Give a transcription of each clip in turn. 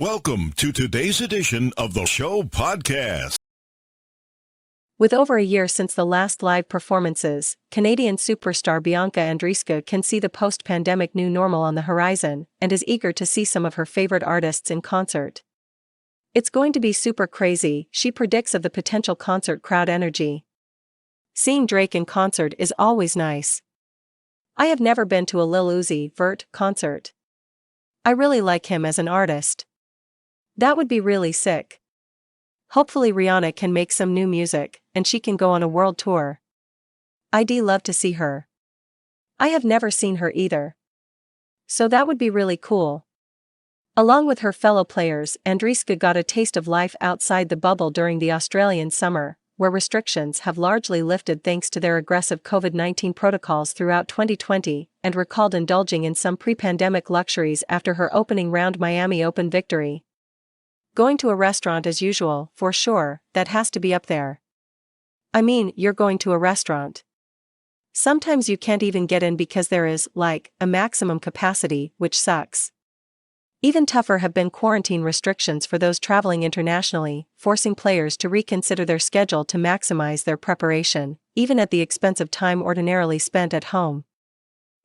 Welcome to today's edition of the show podcast. With over a year since the last live performances, Canadian superstar Bianca Andreescu can see the post-pandemic new normal on the horizon and is eager to see some of her favorite artists in concert. It's going to be super crazy, she predicts of the potential concert crowd energy. Seeing Drake in concert is always nice. I have never been to a Lil Uzi, Vert concert. I really like him as an artist. That would be really sick. Hopefully Rihanna can make some new music, and she can go on a world tour. I'd love to see her. I have never seen her either. So that would be really cool. Along with her fellow players, Andreescu got a taste of life outside the bubble during the Australian summer, where restrictions have largely lifted thanks to their aggressive COVID-19 protocols throughout 2020, and recalled indulging in some pre-pandemic luxuries after her opening round Miami Open victory. Going to a restaurant as usual, for sure, that has to be up there. I mean, you're going to a restaurant. Sometimes you can't even get in because there is, like, a maximum capacity, which sucks. Even tougher have been quarantine restrictions for those traveling internationally, forcing players to reconsider their schedule to maximize their preparation, even at the expense of time ordinarily spent at home.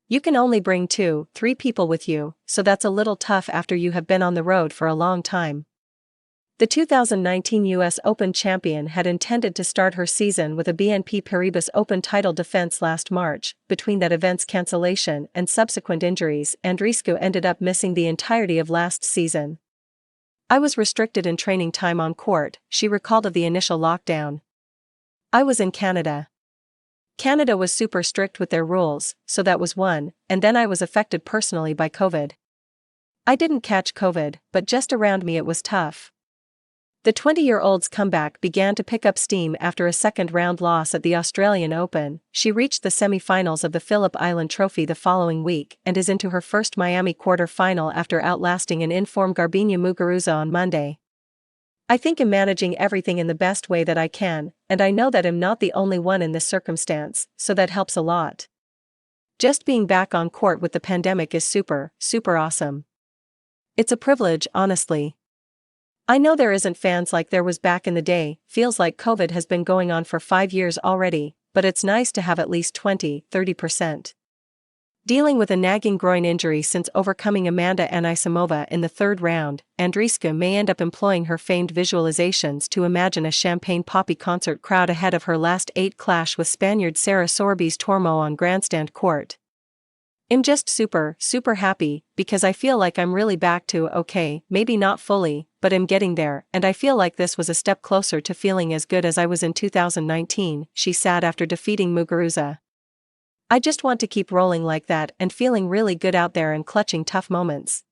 You can only bring 2-3 people with you, so that's a little tough after you have been on the road for a long time. The 2019 US Open champion had intended to start her season with a BNP Paribas Open title defense last March. Between that event's cancellation and subsequent injuries, Andreescu ended up missing the entirety of last season. I was restricted in training time on court, she recalled of the initial lockdown. I was in Canada. Canada was super strict with their rules, so that was one, and then I was affected personally by COVID. I didn't catch COVID, but just around me it was tough. The 20-year-old's comeback began to pick up steam after a second-round loss at the Australian Open. She reached the semi-finals of the Phillip Island Trophy the following week and is into her first Miami quarter-final after outlasting an in-form Garbiñe Muguruza on Monday. I think I'm managing everything in the best way that I can, and I know that I'm not the only one in this circumstance, so that helps a lot. Just being back on court with the pandemic is super awesome. It's a privilege, honestly. I know there isn't fans like there was back in the day, feels like COVID has been going on for 5 years already, but it's nice to have at least 20-30%. Dealing with a nagging groin injury since overcoming Amanda Anisimova in the third round, Andreescu may end up employing her famed visualizations to imagine a champagne poppy concert crowd ahead of her last 8 clash with Spaniard Sara Sorbis Tormo on grandstand court. I'm just super happy, because I feel like I'm really back to okay, maybe not fully, but I'm getting there, and I feel like this was a step closer to feeling as good as I was in 2019, she said after defeating Muguruza. I just want to keep rolling like that and feeling really good out there and clutching tough moments.